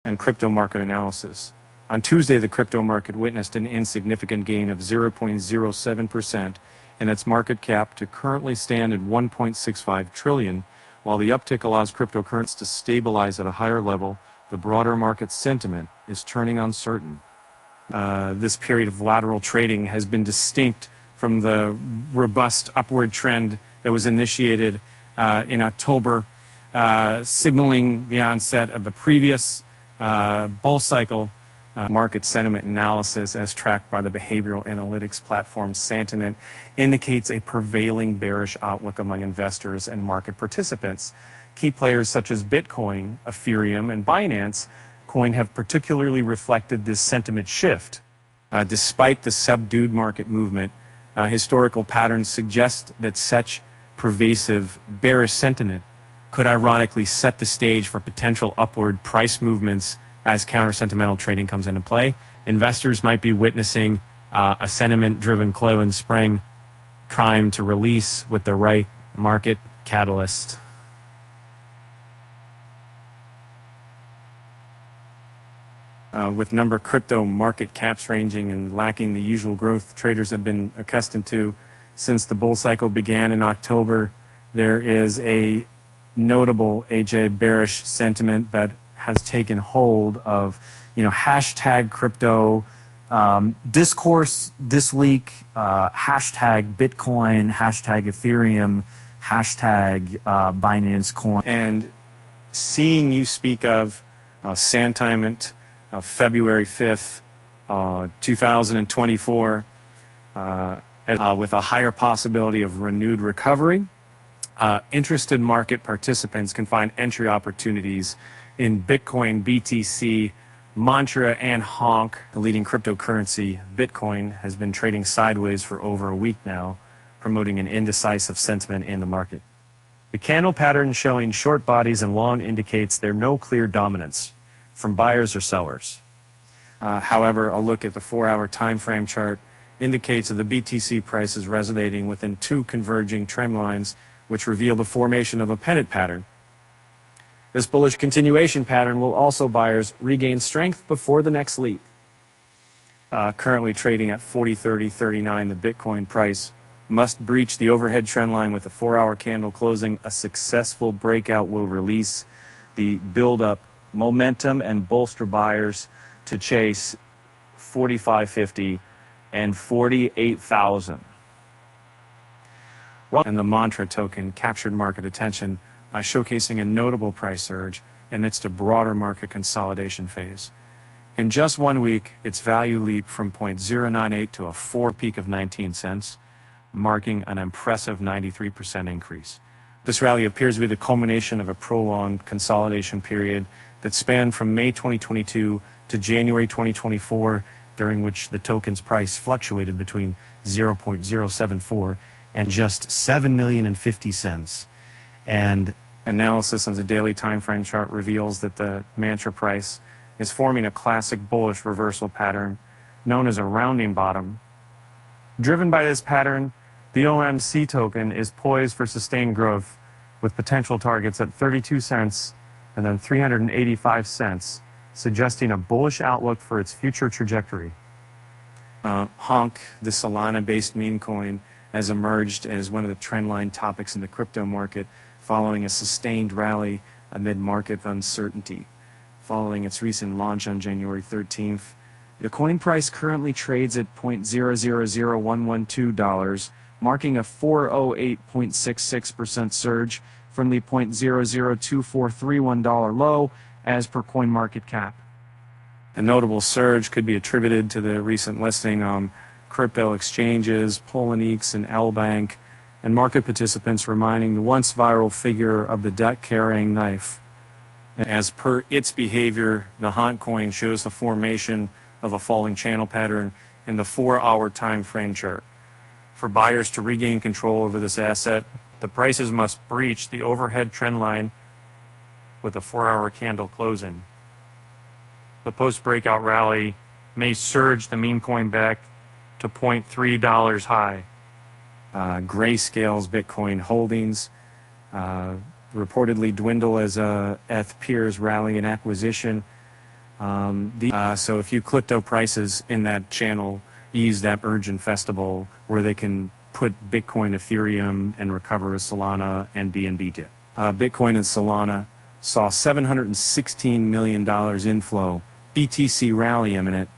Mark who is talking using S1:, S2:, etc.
S1: and crypto market analysis. On Tuesday, the crypto market witnessed an insignificant gain of 0.07% in its market cap to currently stand at 1.65 trillion. While the uptick allows cryptocurrencies to stabilize at a higher level, the broader market sentiment is turning uncertain. This period of lateral trading has been distinct from the robust upward trend that was initiated in October, signaling the onset of the previous bull cycle. Market sentiment analysis, as tracked by the behavioral analytics platform Sentiment, indicates a prevailing bearish outlook among investors and market participants. Key players such as Bitcoin, Ethereum, and Binance Coin have particularly reflected this sentiment shift. Despite the subdued market movement, historical patterns suggest that such pervasive bearish sentiment could ironically set the stage for potential upward price movements as counter-sentimental trading comes into play. Investors might be witnessing a sentiment-driven close in spring, primed to release with the right market catalyst. With number crypto market caps ranging and lacking the usual growth traders have been accustomed to since the bull cycle began in October, there is a notable bearish sentiment that has taken hold of, hashtag crypto discourse this week, hashtag Bitcoin, hashtag Ethereum, hashtag Binance Coin. And seeing you speak of sentiment February 5th, 2024, with a higher possibility of renewed recovery, interested market participants can find entry opportunities in Bitcoin, BTC, Mantra, and HONK. The leading cryptocurrency, Bitcoin, has been trading sideways for over a week now, promoting an indecisive sentiment in the market. The candle pattern showing short bodies and long indicates there's no clear dominance from buyers or sellers. However, a look at the 4-hour time frame chart indicates that the BTC price is resonating within two converging trend lines, which reveal the formation of a pennant pattern. This bullish continuation pattern will also buyers regain strength before the next leap. Currently trading at 40.3039, the Bitcoin price must breach the overhead trend line with a 4-hour candle closing. A successful breakout will release the build-up momentum and bolster buyers to chase 45.50 and 48,000. And the Mantra token captured market attention by showcasing a notable price surge amidst a broader market consolidation phase. In just 1 week, its value leaped from 0.098 to a 4 peak of 19 cents, marking an impressive 93% increase. This rally appears to be the culmination of a prolonged consolidation period that spanned from May 2022 to January 2024, during which the token's price fluctuated between 0.074 and just $7,050,000. And analysis of the daily time frame chart reveals that the Mantra price is forming a classic bullish reversal pattern known as a rounding bottom. Driven by this pattern, the OMC token is poised for sustained growth, with potential targets at 32 cents and then 385 cents, suggesting a bullish outlook for its future trajectory. HONK, the Solana-based meme coin, has emerged as one of the trendline topics in the crypto market, following a sustained rally amid market uncertainty. Following its recent launch on January 13th, the coin price currently trades at $0.000112, marking a 408.66% surge from the $0.002431 low as per CoinMarketCap. A notable surge could be attributed to the recent listing on crypto exchanges, Poloniex and LBank, and market participants reminding the once viral figure of the debt-carrying knife. As per its behavior, the HONK coin shows the formation of a falling channel pattern in the 4-hour time frame chart. For buyers to regain control over this asset, the prices must breach the overhead trend line with a 4-hour candle closing. The post-breakout rally may surge the meme coin back to $0.3 high. Grayscale's Bitcoin holdings reportedly dwindle as ETH peers rally in acquisition. So if you crypto prices in that channel, use that urgent festival where they can put Bitcoin, Ethereum, and recover as Solana and BNB did. Bitcoin and Solana saw $716 million inflow, BTC rally imminent,